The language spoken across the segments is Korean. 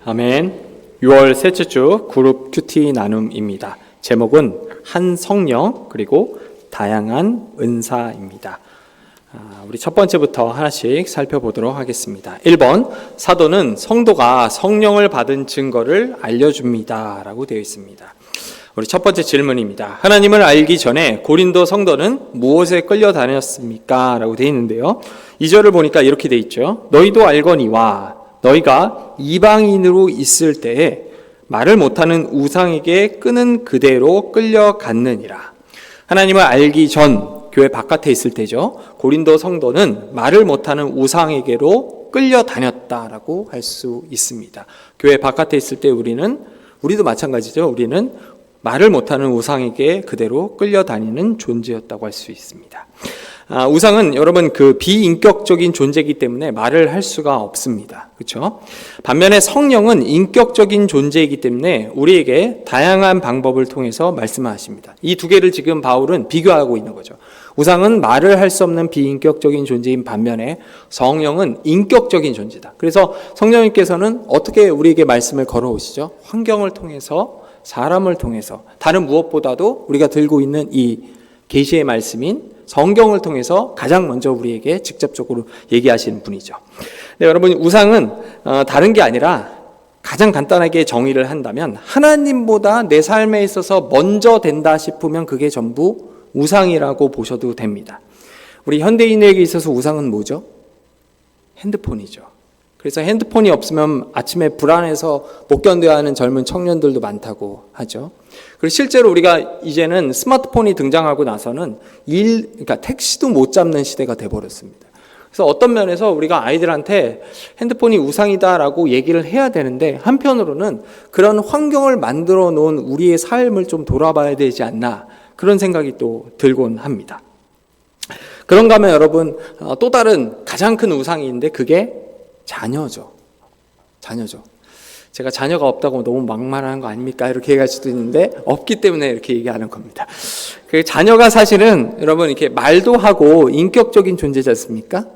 아멘. 6월 셋째 주 그룹 큐티 나눔입니다. 제목은 한 성령 그리고 다양한 은사입니다. 우리 첫 번째부터 하나씩 살펴보도록 하겠습니다. 1번, 사도는 성도가 성령을 받은 증거를 알려줍니다 라고 되어 있습니다. 우리 첫 번째 질문입니다. 하나님을 알기 전에 고린도 성도는 무엇에 끌려다녔습니까? 라고 되어 있는데요. 2절을 보니까 이렇게 되어 있죠. 너희도 알거니와 너희가 이방인으로 있을 때에 말을 못하는 우상에게 끄는 그대로 끌려갔느니라. 하나님을 알기 전 교회 바깥에 있을 때죠. 고린도 성도는 말을 못하는 우상에게로 끌려다녔다라고 할 수 있습니다. 교회 바깥에 있을 때 우리도 마찬가지죠. 우리는 말을 못하는 우상에게 그대로 끌려다니는 존재였다고 할 수 있습니다. 우상은 여러분 그 비인격적인 존재이기 때문에 말을 할 수가 없습니다. 그렇죠? 반면에 성령은 인격적인 존재이기 때문에 우리에게 다양한 방법을 통해서 말씀하십니다. 이 두 개를 지금 바울은 비교하고 있는 거죠. 우상은 말을 할 수 없는 비인격적인 존재인 반면에 성령은 인격적인 존재다. 그래서 성령님께서는 어떻게 우리에게 말씀을 걸어오시죠? 환경을 통해서, 사람을 통해서, 다른 무엇보다도 우리가 들고 있는 이 계시의 말씀인 성경을 통해서 가장 먼저 우리에게 직접적으로 얘기하시는 분이죠. 네, 여러분, 우상은 다른 게 아니라 가장 간단하게 정의를 한다면 하나님보다 내 삶에 있어서 먼저 된다 싶으면 그게 전부 우상이라고 보셔도 됩니다. 우리 현대인에게 있어서 우상은 뭐죠? 핸드폰이죠. 그래서 핸드폰이 없으면 아침에 불안해서 못 견뎌야 하는 젊은 청년들도 많다고 하죠. 그리고 실제로 우리가 이제는 스마트폰이 등장하고 나서는 그러니까 택시도 못 잡는 시대가 돼버렸습니다. 그래서 어떤 면에서 우리가 아이들한테 핸드폰이 우상이다라고 얘기를 해야 되는데 한편으로는 그런 환경을 만들어 놓은 우리의 삶을 좀 돌아봐야 되지 않나 그런 생각이 또 들곤 합니다. 그런가 하면 여러분 또 다른 가장 큰 우상이 있는데 그게 자녀죠. 제가 자녀가 없다고 너무 막말하는 거 아닙니까? 이렇게 얘기할 수도 있는데 없기 때문에 이렇게 얘기하는 겁니다. 그 자녀가 사실은 여러분 이렇게 말도 하고 인격적인 존재지 않습니까?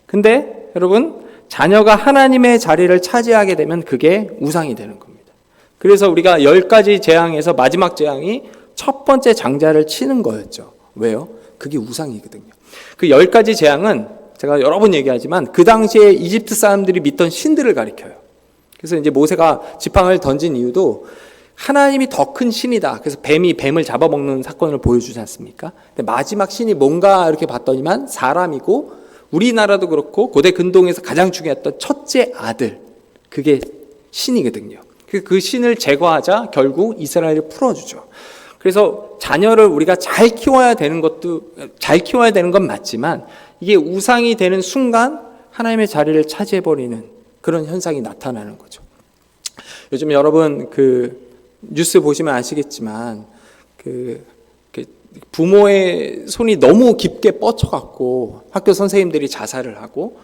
근데 여러분 자녀가 하나님의 자리를 차지하게 되면 그게 우상이 되는 겁니다. 그래서 우리가 10가지 재앙에서 마지막 재앙이 첫 번째 장자를 치는 거였죠. 왜요? 그게 우상이거든요. 그 10가지 재앙은 제가 여러 번 얘기하지만 그 당시에 이집트 사람들이 믿던 신들을 가리켜요. 그래서 이제 모세가 지팡이를 던진 이유도 하나님이 더 큰 신이다. 그래서 뱀이 뱀을 잡아먹는 사건을 보여주지 않습니까? 근데 마지막 신이 뭔가 이렇게 봤더니만 사람이고 우리나라도 그렇고 고대 근동에서 가장 중요했던 첫째 아들 그게 신이거든요. 그 신을 제거하자 결국 이스라엘을 풀어주죠. 그래서 자녀를 우리가 잘 키워야 되는 건 맞지만 이게 우상이 되는 순간 하나님의 자리를 차지해버리는 그런 현상이 나타나는 거죠. 요즘 여러분 뉴스 보시면 아시겠지만 부모의 손이 너무 깊게 뻗쳐갖고 학교 선생님들이 자살을 하고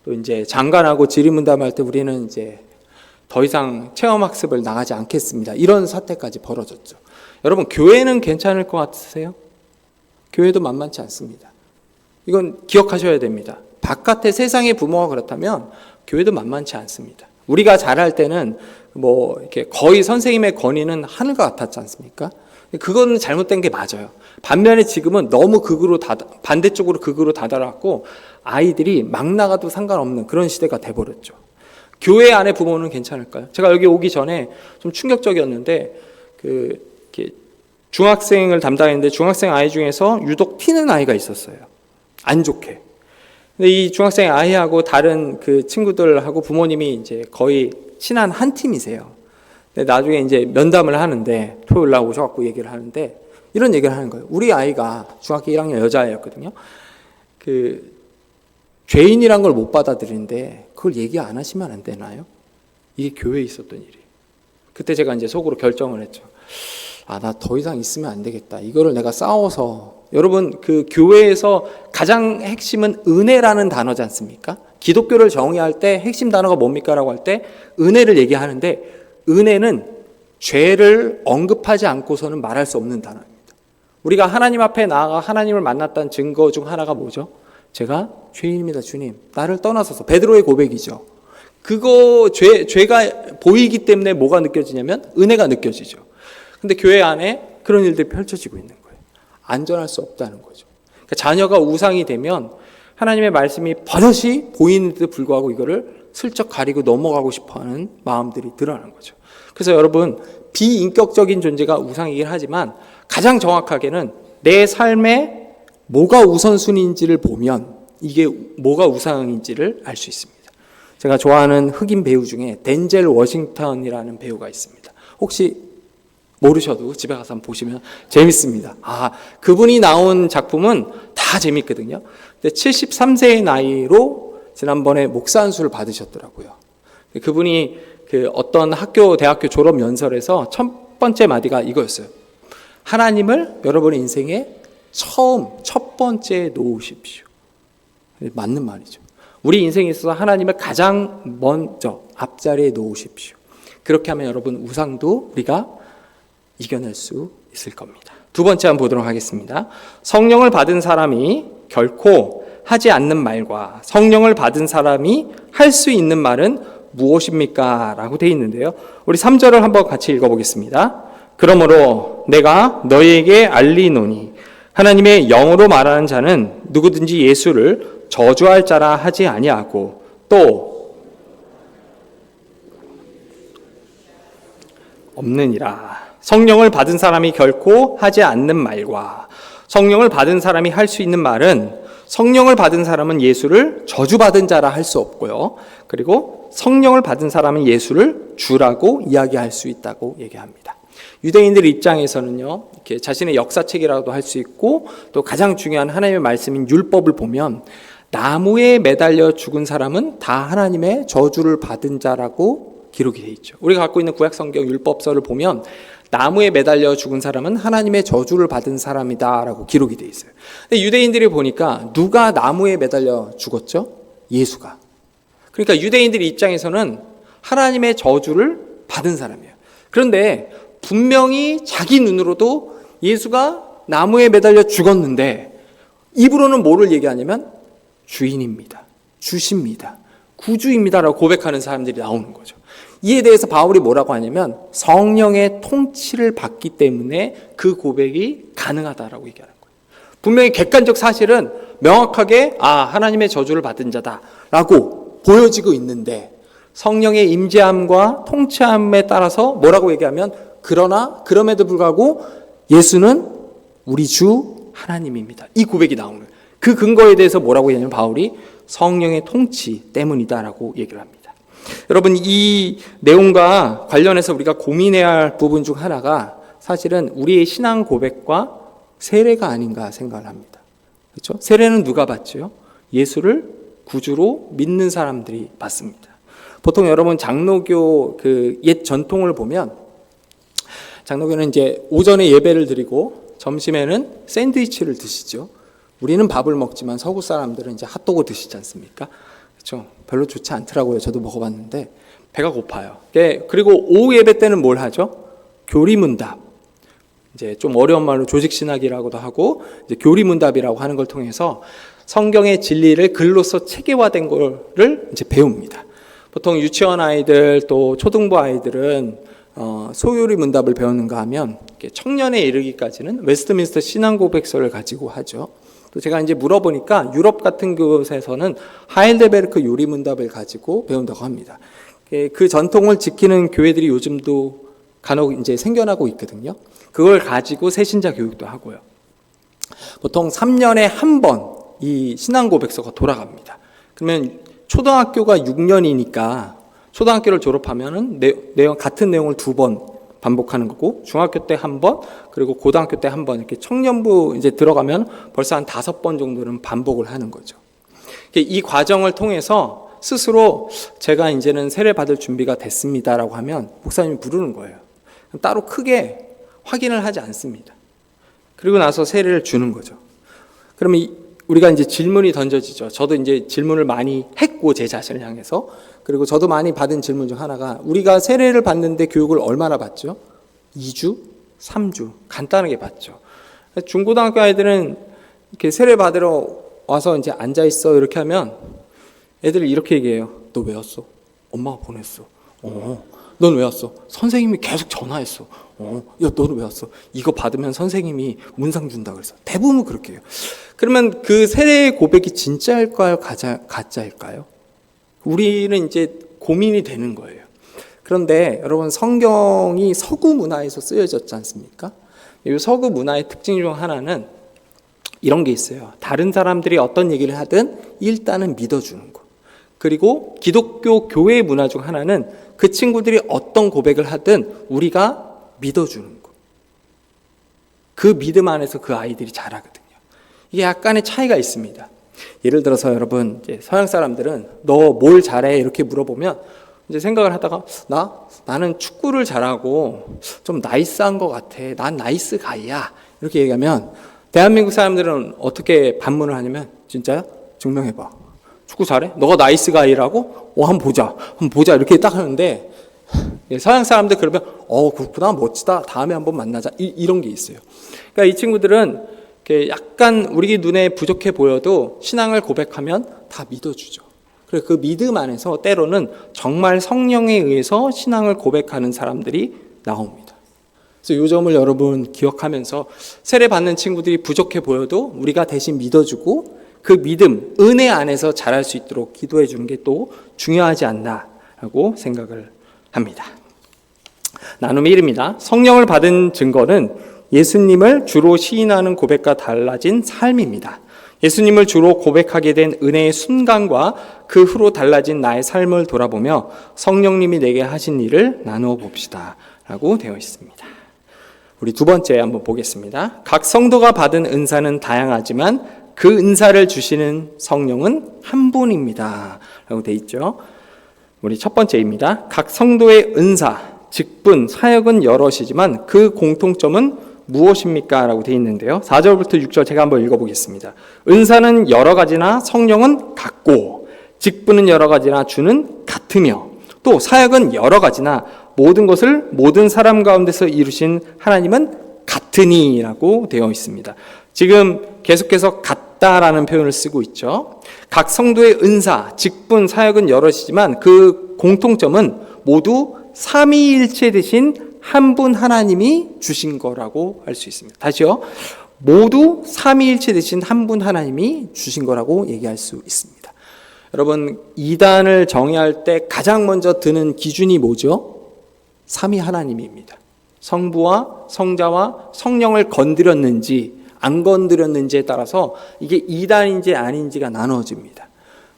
또 이제 장관하고 질의문담할 때 우리는 이제 더 이상 체험학습을 나가지 않겠습니다. 이런 사태까지 벌어졌죠. 여러분 교회는 괜찮을 것 같으세요? 교회도 만만치 않습니다. 이건 기억하셔야 됩니다. 바깥의 세상의 부모가 그렇다면 교회도 만만치 않습니다. 우리가 자랄 때는 이렇게 거의 선생님의 권위는 하늘과 같았지 않습니까? 그거는 잘못된 게 맞아요. 반면에 지금은 너무 반대쪽으로 극으로 다다랐고 아이들이 막 나가도 상관없는 그런 시대가 돼버렸죠. 교회 안에 부모는 괜찮을까요? 제가 여기 오기 전에 좀 충격적이었는데 이렇게 중학생을 담당했는데 중학생 아이 중에서 유독 튀는 아이가 있었어요. 안 좋게. 근데 이 중학생 아이하고 다른 그 친구들하고 부모님이 이제 거의 친한 한 팀이세요. 근데 나중에 이제 면담을 하는데 토요일 날 오셔갖고 얘기를 하는데 이런 얘기를 하는 거예요. 우리 아이가 중학교 1학년 여자아이였거든요. 죄인이란 걸 못 받아들이는데 그걸 얘기 안 하시면 안 되나요? 이게 교회에 있었던 일이에요. 그때 제가 이제 속으로 결정을 했죠. 나 더 이상 있으면 안 되겠다. 이거를 내가 싸워서 여러분 그 교회에서 가장 핵심은 은혜라는 단어지 않습니까? 기독교를 정의할 때 핵심 단어가 뭡니까? 라고 할 때 은혜를 얘기하는데 은혜는 죄를 언급하지 않고서는 말할 수 없는 단어입니다. 우리가 하나님 앞에 나아가 하나님을 만났다는 증거 중 하나가 뭐죠? 제가 죄인입니다 주님. 나를 떠나소서. 베드로의 고백이죠. 그거 죄가 보이기 때문에 뭐가 느껴지냐면 은혜가 느껴지죠. 근데 교회 안에 그런 일들이 펼쳐지고 있는 거예요. 안전할 수 없다는 거죠. 그러니까 자녀가 우상이 되면 하나님의 말씀이 버젓이 보이는데도 불구하고 이거를 슬쩍 가리고 넘어가고 싶어하는 마음들이 드러나는 거죠. 그래서 여러분, 비인격적인 존재가 우상이긴 하지만 가장 정확하게는 내 삶에 뭐가 우선순위인지를 보면 이게 뭐가 우상인지를 알 수 있습니다. 제가 좋아하는 흑인 배우 중에 덴젤 워싱턴이라는 배우가 있습니다. 혹시 모르셔도 집에 가서 한번 보시면 재밌습니다. 그분이 나온 작품은 다 재밌거든요. 근데 73세의 나이로 지난번에 목사 안수를 받으셨더라고요. 그분이 어떤 대학교 졸업 연설에서 첫 번째 마디가 이거였어요. 하나님을 여러분의 인생에 첫 번째에 놓으십시오. 맞는 말이죠. 우리 인생에 있어서 하나님을 가장 먼저 앞자리에 놓으십시오. 그렇게 하면 여러분 우상도 우리가 이겨낼 수 있을 겁니다. 두 번째 한번 보도록 하겠습니다. 성령을 받은 사람이 결코 하지 않는 말과 성령을 받은 사람이 할 수 있는 말은 무엇입니까? 라고 되어 있는데요. 우리 3절을 한번 같이 읽어보겠습니다. 그러므로 내가 너희에게 알리노니 하나님의 영으로 말하는 자는 누구든지 예수를 저주할 자라 하지 아니하고 또 없느니라. 성령을 받은 사람이 결코 하지 않는 말과 성령을 받은 사람이 할 수 있는 말은 성령을 받은 사람은 예수를 저주받은 자라 할 수 없고요. 그리고 성령을 받은 사람은 예수를 주라고 이야기할 수 있다고 얘기합니다. 유대인들 입장에서는요, 이렇게 자신의 역사책이라고도 할 수 있고 또 가장 중요한 하나님의 말씀인 율법을 보면 나무에 매달려 죽은 사람은 다 하나님의 저주를 받은 자라고 기록이 되어 있죠. 우리가 갖고 있는 구약성경 율법서를 보면 나무에 매달려 죽은 사람은 하나님의 저주를 받은 사람이다라고 기록이 되어 있어요. 근데 유대인들이 보니까 누가 나무에 매달려 죽었죠? 예수가. 그러니까 유대인들 입장에서는 하나님의 저주를 받은 사람이에요. 그런데 분명히 자기 눈으로도 예수가 나무에 매달려 죽었는데 입으로는 뭐를 얘기하냐면 주인입니다. 주십니다. 구주입니다라고 고백하는 사람들이 나오는 거죠. 이에 대해서 바울이 뭐라고 하냐면 성령의 통치를 받기 때문에 그 고백이 가능하다라고 얘기하는 거예요. 분명히 객관적 사실은 명확하게 하나님의 저주를 받은 자다라고 보여지고 있는데 성령의 임재함과 통치함에 따라서 뭐라고 얘기하면 그럼에도 불구하고 예수는 우리 주 하나님입니다. 이 고백이 나오는 거예요. 그 근거에 대해서 뭐라고 얘기하냐면 바울이 성령의 통치 때문이다라고 얘기를 합니다. 여러분, 이 내용과 관련해서 우리가 고민해야 할 부분 중 하나가 사실은 우리의 신앙 고백과 세례가 아닌가 생각을 합니다. 그렇죠? 세례는 누가 받죠? 예수를 구주로 믿는 사람들이 받습니다. 보통 여러분 장로교 옛 전통을 보면 장로교는 이제 오전에 예배를 드리고 점심에는 샌드위치를 드시죠. 우리는 밥을 먹지만 서구 사람들은 이제 핫도그 드시지 않습니까? 그렇죠. 별로 좋지 않더라고요. 저도 먹어봤는데 배가 고파요. 그리고 오후 예배 때는 뭘 하죠? 교리문답. 이제 좀 어려운 말로 조직신학이라고도 하고 이제 교리문답이라고 하는 걸 통해서 성경의 진리를 글로써 체계화된 거를 이제 배웁니다. 보통 유치원 아이들 또 초등부 아이들은 소요리 문답을 배우는가 하면 청년에 이르기까지는 웨스트민스터 신앙고백서를 가지고 하죠. 또 제가 이제 물어보니까 유럽 같은 곳에서는 하일데베르크 요리문답을 가지고 배운다고 합니다. 그 전통을 지키는 교회들이 요즘도 간혹 이제 생겨나고 있거든요. 그걸 가지고 새신자 교육도 하고요. 보통 3년에 한 번 이 신앙고백서가 돌아갑니다. 그러면 초등학교가 6년이니까 초등학교를 졸업하면은 같은 내용을 2번 반복하는 거고 중학교 때 한 번 그리고 고등학교 때 한 번 이렇게 청년부 이제 들어가면 벌써 한 5번 정도는 반복을 하는 거죠. 이 과정을 통해서 스스로 제가 이제는 세례 받을 준비가 됐습니다라고 하면 목사님이 부르는 거예요. 따로 크게 확인을 하지 않습니다. 그리고 나서 세례를 주는 거죠. 그러면 우리가 이제 질문이 던져지죠. 저도 이제 질문을 많이 했고 제 자신을 향해서 그리고 저도 많이 받은 질문 중 하나가 우리가 세례를 받는데 교육을 얼마나 받죠? 2주, 3주 간단하게 받죠. 중고등학교 아이들은 이렇게 세례 받으러 와서 이제 앉아 있어 이렇게 하면 애들이 이렇게 얘기해요. 너 왜 왔어? 엄마가 보냈어. 넌 왜 왔어? 선생님이 계속 전화했어. 야, 너는 왜 왔어? 이거 받으면 선생님이 문상 준다 그래서. 대부분 그렇게 해요. 그러면 그 세례의 고백이 진짜일까요? 가짜일까요? 우리는 이제 고민이 되는 거예요. 그런데 여러분, 성경이 서구 문화에서 쓰여졌지 않습니까? 이 서구 문화의 특징 중 하나는 이런 게 있어요. 다른 사람들이 어떤 얘기를 하든 일단은 믿어주는 거. 그리고 기독교 교회 문화 중 하나는 그 친구들이 어떤 고백을 하든 우리가 믿어주는 거. 그 믿음 안에서 그 아이들이 자라거든요. 이게 약간의 차이가 있습니다. 예를 들어서 여러분, 이제 서양 사람들은 너 뭘 잘해? 이렇게 물어보면 이제 생각을 하다가 나는 축구를 잘하고 좀 나이스한 것 같아. 난 나이스 가이야. 이렇게 얘기하면 대한민국 사람들은 어떻게 반문을 하냐면 진짜야? 증명해봐. 축구 잘해? 너가 나이스 가이라고? 한번 보자. 이렇게 딱 하는데 서양 사람들 그러면 그렇구나, 멋지다, 다음에 한번 만나자, 이런 게 있어요. 그러니까 이 친구들은 약간 우리 눈에 부족해 보여도 신앙을 고백하면 다 믿어주죠. 그래서 그 믿음 안에서 때로는 정말 성령에 의해서 신앙을 고백하는 사람들이 나옵니다. 그래서 이 점을 여러분 기억하면서 세례 받는 친구들이 부족해 보여도 우리가 대신 믿어주고 그 믿음, 은혜 안에서 자랄 수 있도록 기도해 주는 게 또 중요하지 않나라고 생각을 합니다. 나눔 1입니다. 성령을 받은 증거는 예수님을 주로 시인하는 고백과 달라진 삶입니다. 예수님을 주로 고백하게 된 은혜의 순간과 그 후로 달라진 나의 삶을 돌아보며 성령님이 내게 하신 일을 나누어 봅시다 라고 되어 있습니다. 우리 두 번째 한번 보겠습니다. 각 성도가 받은 은사는 다양하지만 그 은사를 주시는 성령은 한 분입니다 라고 되어 있죠. 우리 첫 번째입니다. 각 성도의 은사, 직분, 사역은 여럿이지만 그 공통점은 무엇입니까? 라고 되어 있는데요. 4절부터 6절 제가 한번 읽어보겠습니다. 은사는 여러 가지나 성령은 같고, 직분은 여러 가지나 주는 같으며, 또 사역은 여러 가지나 모든 것을 모든 사람 가운데서 이루신 하나님은 같으니 라고 되어 있습니다. 지금 계속해서 같다라는 표현을 쓰고 있죠. 각 성도의 은사, 직분, 사역은 여럿이지만 그 공통점은 모두 삼위일체 되신 한 분 하나님이 주신 거라고 할 수 있습니다. 다시요. 모두 삼위일체 되신 한 분 하나님이 주신 거라고 얘기할 수 있습니다. 여러분, 이단을 정의할 때 가장 먼저 드는 기준이 뭐죠? 삼위 하나님입니다. 성부와 성자와 성령을 건드렸는지 안 건드렸는지에 따라서 이게 이단인지 아닌지가 나눠집니다.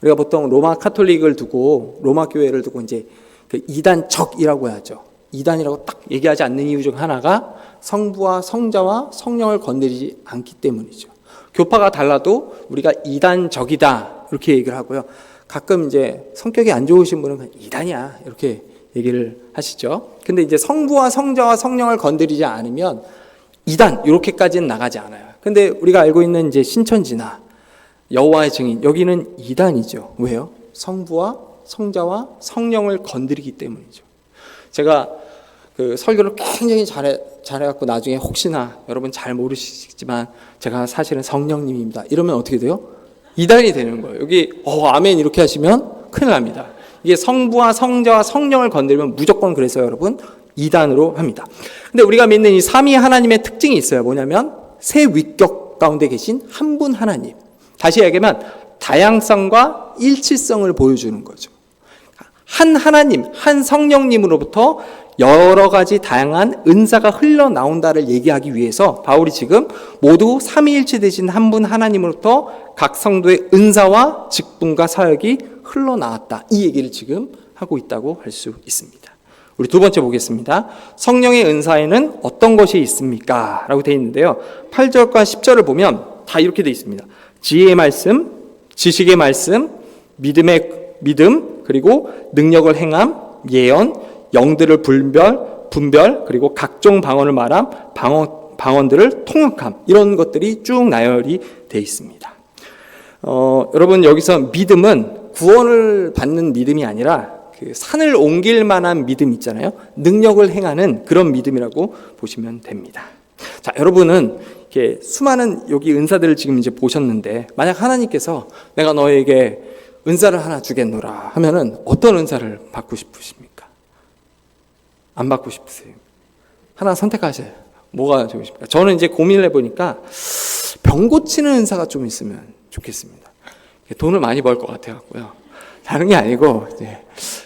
우리가 보통 로마 카톨릭을 두고, 로마 교회를 두고 이제 그 이단적이라고 하죠. 이단이라고 딱 얘기하지 않는 이유 중 하나가 성부와 성자와 성령을 건드리지 않기 때문이죠. 교파가 달라도 우리가 이단적이다 이렇게 얘기를 하고요. 가끔 이제 성격이 안 좋으신 분은 이단이야 이렇게 얘기를 하시죠. 근데 이제 성부와 성자와 성령을 건드리지 않으면 이단 이렇게까지는 나가지 않아요. 근데 우리가 알고 있는 이제 신천지나 여호와의 증인, 여기는 이단이죠. 왜요? 성부와 성자와 성령을 건드리기 때문이죠. 제가 그 설교를 굉장히 잘해갖고 나중에 혹시나 여러분 잘 모르시지만 제가 사실은 성령님입니다 이러면 어떻게 돼요? 이단이 되는 거예요. 여기 아멘 이렇게 하시면 큰일 납니다. 이게 성부와 성자와 성령을 건드리면 무조건 그래서 여러분 이단으로 합니다. 근데 우리가 믿는 이 삼위 하나님의 특징이 있어요. 뭐냐면 세 위격 가운데 계신 한 분 하나님. 다시 얘기하면 다양성과 일치성을 보여주는 거죠. 한 하나님, 한 성령님으로부터 여러 가지 다양한 은사가 흘러나온다를 얘기하기 위해서 바울이 지금 모두 삼위일체 되신 한 분 하나님으로부터 각 성도의 은사와 직분과 사역이 흘러나왔다. 이 얘기를 지금 하고 있다고 할 수 있습니다. 우리 두 번째 보겠습니다. 성령의 은사에는 어떤 것이 있습니까? 라고 되어 있는데요. 8절과 10절을 보면 다 이렇게 되어 있습니다. 지혜의 말씀, 지식의 말씀, 믿음, 그리고 능력을 행함, 예언, 영들을 분별, 그리고 각종 방언을 말함, 방언들을 통역함, 이런 것들이 쭉 나열이 되어 있습니다. 여러분, 여기서 믿음은 구원을 받는 믿음이 아니라 그 산을 옮길 만한 믿음 있잖아요. 능력을 행하는 그런 믿음이라고 보시면 됩니다. 자, 여러분은 이렇게 수많은 여기 은사들을 지금 이제 보셨는데, 만약 하나님께서 내가 너에게 은사를 하나 주겠노라 하면은 어떤 은사를 받고 싶으십니까? 안 받고 싶으세요? 하나 선택하셔요. 뭐가 좋으십니까? 저는 이제 고민을 해보니까 병 고치는 은사가 좀 있으면 좋겠습니다. 돈을 많이 벌 것 같아갖고요. 다른 게 아니고,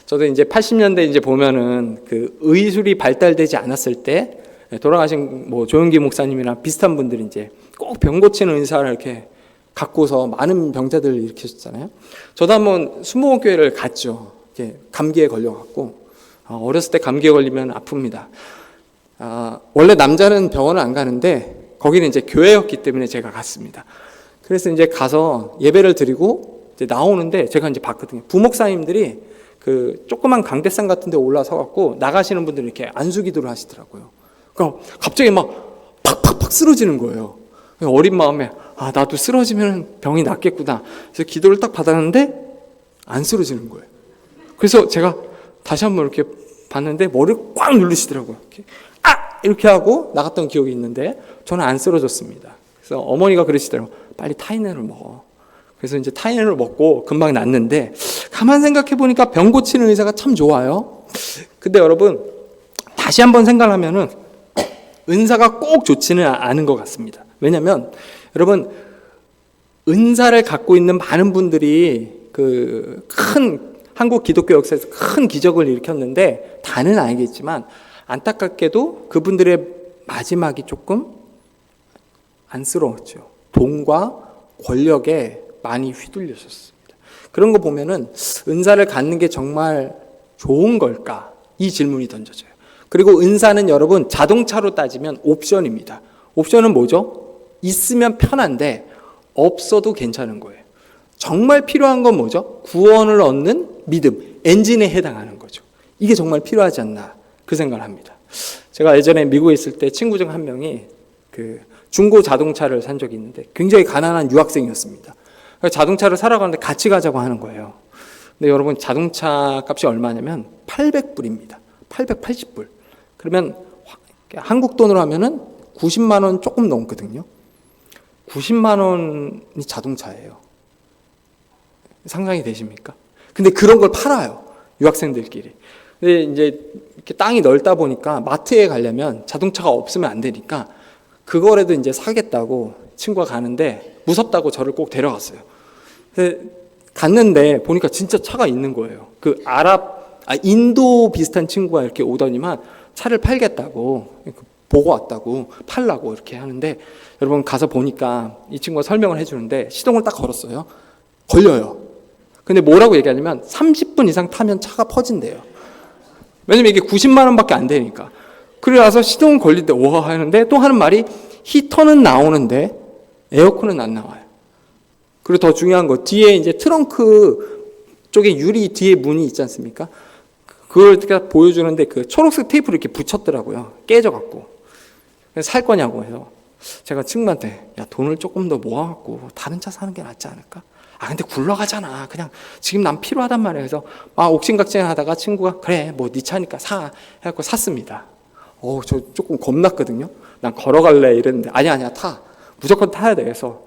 저도 이제 80년대 이제 보면은 그 의술이 발달되지 않았을 때 돌아가신 뭐 조영기 목사님이랑 비슷한 분들이 이제 꼭 병 고치는 은사를 이렇게 갖고서 많은 병자들을 일으키셨잖아요. 저도 한번 순복음교회를 갔죠. 감기에 걸려갖고, 어렸을 때 감기에 걸리면 아픕니다. 원래 남자는 병원을 안 가는데 거기는 이제 교회였기 때문에 제가 갔습니다. 그래서 이제 가서 예배를 드리고 이제 나오는데 제가 이제 봤거든요. 부목사님들이 그 조그만 강대상 같은 데 올라서 갖고 나가시는 분들이 이렇게 안수기도를 하시더라고요. 그럼 갑자기 막 팍팍팍 쓰러지는 거예요. 어린 마음에 나도 쓰러지면 병이 낫겠구나. 그래서 기도를 딱 받았는데 안 쓰러지는 거예요. 그래서 제가 다시 한번 이렇게 봤는데 머리를 꽉 누르시더라고요. 이렇게 하고 나갔던 기억이 있는데 저는 안 쓰러졌습니다. 그래서 어머니가 그러시더라고요. 빨리 타이레놀을 먹어. 그래서 이제 타이레놀을 먹고 금방 낫는데, 가만 생각해 보니까 병 고치는 의사가 참 좋아요. 근데 여러분 다시 한번 생각하면은 은사가 꼭 좋지는 않은 것 같습니다. 왜냐하면 여러분 은사를 갖고 있는 많은 분들이 그 큰 한국 기독교 역사에서 큰 기적을 일으켰는데 다는 아니겠지만 안타깝게도 그분들의 마지막이 조금 안쓰러웠죠. 돈과 권력에 많이 휘둘렸었습니다. 그런 거 보면은 은사를 갖는 게 정말 좋은 걸까? 이 질문이 던져져요. 그리고 은사는 여러분 자동차로 따지면 옵션입니다. 옵션은 뭐죠? 있으면 편한데 없어도 괜찮은 거예요. 정말 필요한 건 뭐죠? 구원을 얻는 믿음, 엔진에 해당하는 거죠. 이게 정말 필요하지 않나 그 생각을 합니다. 제가 예전에 미국에 있을 때 친구 중 한 명이 그 중고 자동차를 산 적이 있는데 굉장히 가난한 유학생이었습니다. 자동차를 사러 가는데 같이 가자고 하는 거예요. 근데 여러분 자동차 값이 얼마냐면 800불입니다. 880불. 그러면 한국 돈으로 하면은 90만 원 조금 넘거든요. 90만 원이 자동차예요. 상상이 되십니까? 근데 그런 걸 팔아요. 유학생들끼리. 근데 이제 이렇게 땅이 넓다 보니까 마트에 가려면 자동차가 없으면 안 되니까 그거라도 이제 사겠다고 친구가 가는데 무섭다고 저를 꼭 데려갔어요. 근데 갔는데 보니까 진짜 차가 있는 거예요. 그 인도 비슷한 친구가 이렇게 오더니만 차를 팔겠다고 보고 왔다고 팔라고 이렇게 하는데, 여러분 가서 보니까 이 친구가 설명을 해주는데 시동을 딱 걸었어요. 걸려요. 근데 뭐라고 얘기하냐면 30분 이상 타면 차가 퍼진대요. 왜냐면 이게 90만 원밖에 안 되니까. 그래서 시동 걸릴 때 와 하는데 또 하는 말이 히터는 나오는데 에어컨은 안 나와요. 그리고 더 중요한 거 뒤에 이제 트렁크 쪽에 유리 뒤에 문이 있지 않습니까? 그걸 보여주는데 그 초록색 테이프를 이렇게 붙였더라고요. 깨져갖고. 그래서 살 거냐고 해서 제가 친구한테 야 돈을 조금 더 모아갖고 다른 차 사는 게 낫지 않을까? 근데 굴러가잖아. 그냥 지금 난 필요하단 말이에요. 그래서 옥신각신 하다가 친구가 그래 뭐 네 차니까 사 해갖고 샀습니다. 저 조금 겁났거든요. 난 걸어갈래 이랬는데 아니야 타. 무조건 타야 돼. 그래서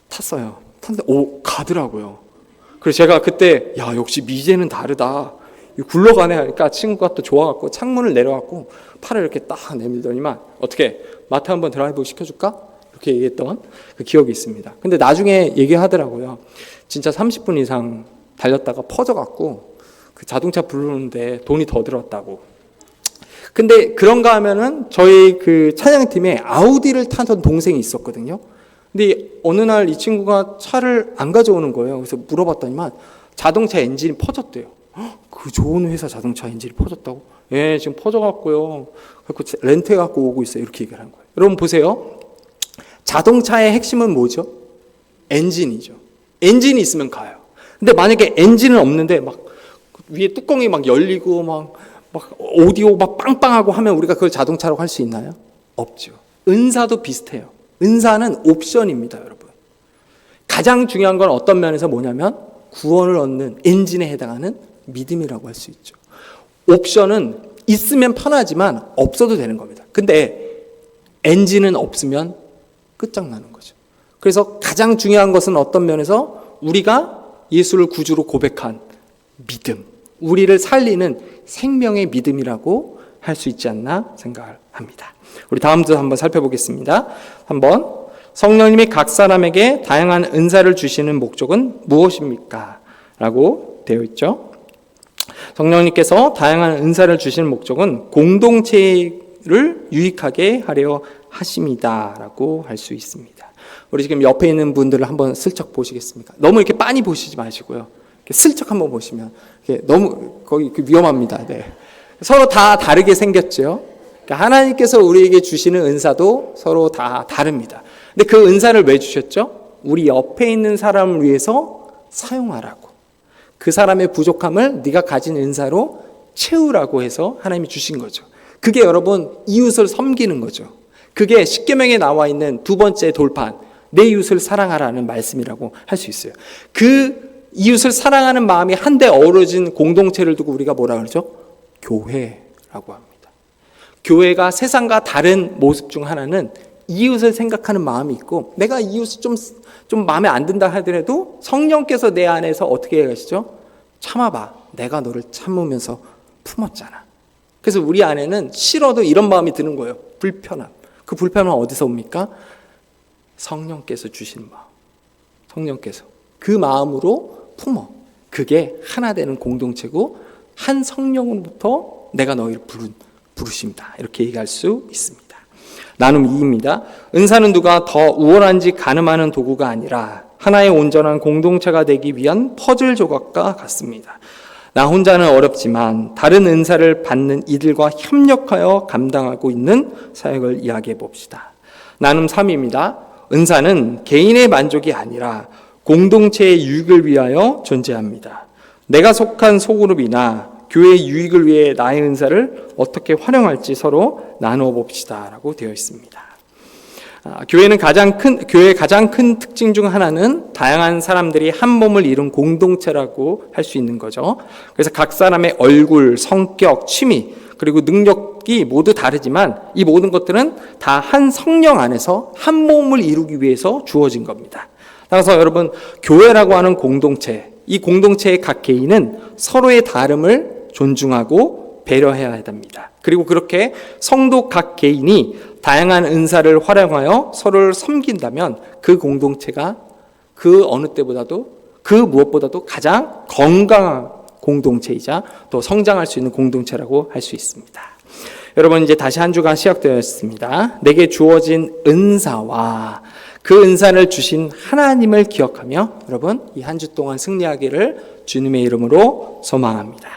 탔어요. 탔는데 가더라고요. 그래서 제가 그때 야 역시 미제는 다르다. 굴러가네 하니까 친구가 또 좋아갖고 창문을 내려갖고 팔을 이렇게 딱 내밀더니만 어떻게 마트 한번 드라이브 시켜줄까? 이렇게 얘기했던 그 기억이 있습니다. 근데 나중에 얘기하더라고요. 진짜 30분 이상 달렸다가 퍼져갖고 그 자동차 부르는데 돈이 더 들었다고. 근데 그런가 하면은 저희 그 찬양팀에 아우디를 타던 동생이 있었거든요. 근데 어느 날 이 친구가 차를 안 가져오는 거예요. 그래서 물어봤더니만 자동차 엔진이 퍼졌대요. 그 좋은 회사 자동차 엔진이 퍼졌다고? 예, 지금 퍼져갖고요. 그래서 렌트해갖고 오고 있어요. 이렇게 얘기를 한 거예요. 여러분 보세요. 자동차의 핵심은 뭐죠? 엔진이죠. 엔진이 있으면 가요. 근데 만약에 엔진은 없는데 막 위에 뚜껑이 막 열리고 막 오디오 막 빵빵하고 하면 우리가 그걸 자동차라고 할 수 있나요? 없죠. 은사도 비슷해요. 은사는 옵션입니다, 여러분. 가장 중요한 건 어떤 면에서 뭐냐면 구원을 얻는 엔진에 해당하는 믿음이라고 할 수 있죠. 옵션은 있으면 편하지만 없어도 되는 겁니다. 근데 엔진은 없으면 끝장나는 거죠. 그래서 가장 중요한 것은 어떤 면에서 우리가 예수를 구주로 고백한 믿음, 우리를 살리는 생명의 믿음이라고 할 수 있지 않나 생각을 합니다. 우리 다음도 한번 살펴보겠습니다. 한번 성령님이 각 사람에게 다양한 은사를 주시는 목적은 무엇입니까? 라고 되어 있죠. 성령님께서 다양한 은사를 주시는 목적은 공동체를 유익하게 하려 하심이다 라고 할 수 있습니다. 우리 지금 옆에 있는 분들을 한번 슬쩍 보시겠습니까? 너무 이렇게 빤히 보시지 마시고요. 이렇게 슬쩍 한번 보시면 너무 거기 위험합니다. 네. 서로 다 다르게 생겼죠. 그러니까 하나님께서 우리에게 주시는 은사도 서로 다 다릅니다. 근데 그 은사를 왜 주셨죠? 우리 옆에 있는 사람을 위해서 사용하라고. 그 사람의 부족함을 네가 가진 은사로 채우라고 해서 하나님이 주신 거죠. 그게 여러분 이웃을 섬기는 거죠. 그게 십계명에 나와 있는 두 번째 돌판, 내 이웃을 사랑하라는 말씀이라고 할 수 있어요. 그 이웃을 사랑하는 마음이 한데 어우러진 공동체를 두고 우리가 뭐라 그러죠? 교회라고 합니다. 교회가 세상과 다른 모습 중 하나는 이웃을 생각하는 마음이 있고, 내가 이웃이 좀 마음에 안 든다 하더라도 성령께서 내 안에서 어떻게 하시죠? 참아봐. 내가 너를 참으면서 품었잖아. 그래서 우리 안에는 싫어도 이런 마음이 드는 거예요. 불편함. 그 불편함은 어디서 옵니까? 성령께서 주신 마음. 성령께서 그 마음으로 품어. 그게 하나 되는 공동체고 한 성령으로부터 내가 너희를 부르십니다. 이렇게 얘기할 수 있습니다. 나눔 2입니다. 은사는 누가 더 우월한지 가늠하는 도구가 아니라 하나의 온전한 공동체가 되기 위한 퍼즐 조각과 같습니다. 나 혼자는 어렵지만 다른 은사를 받는 이들과 협력하여 감당하고 있는 사역을 이야기해 봅시다. 나눔 3입니다. 은사는 개인의 만족이 아니라 공동체의 유익을 위하여 존재합니다. 내가 속한 소그룹이나 교회의 유익을 위해 나의 은사를 어떻게 활용할지 서로 나누어 봅시다 라고 되어 있습니다. 교회의 가장 큰 특징 중 하나는 다양한 사람들이 한 몸을 이룬 공동체라고 할 수 있는 거죠. 그래서 각 사람의 얼굴, 성격, 취미, 그리고 능력이 모두 다르지만 이 모든 것들은 다 한 성령 안에서 한 몸을 이루기 위해서 주어진 겁니다. 따라서 여러분, 교회라고 하는 공동체, 이 공동체의 각 개인은 서로의 다름을 존중하고 배려해야 됩니다. 그리고 그렇게 성도 각 개인이 다양한 은사를 활용하여 서로를 섬긴다면 그 공동체가 그 어느 때보다도 그 무엇보다도 가장 건강한 공동체이자 또 성장할 수 있는 공동체라고 할 수 있습니다. 여러분, 이제 다시 한 주간 시작되었습니다. 내게 주어진 은사와 그 은사를 주신 하나님을 기억하며 여러분 이 한 주 동안 승리하기를 주님의 이름으로 소망합니다.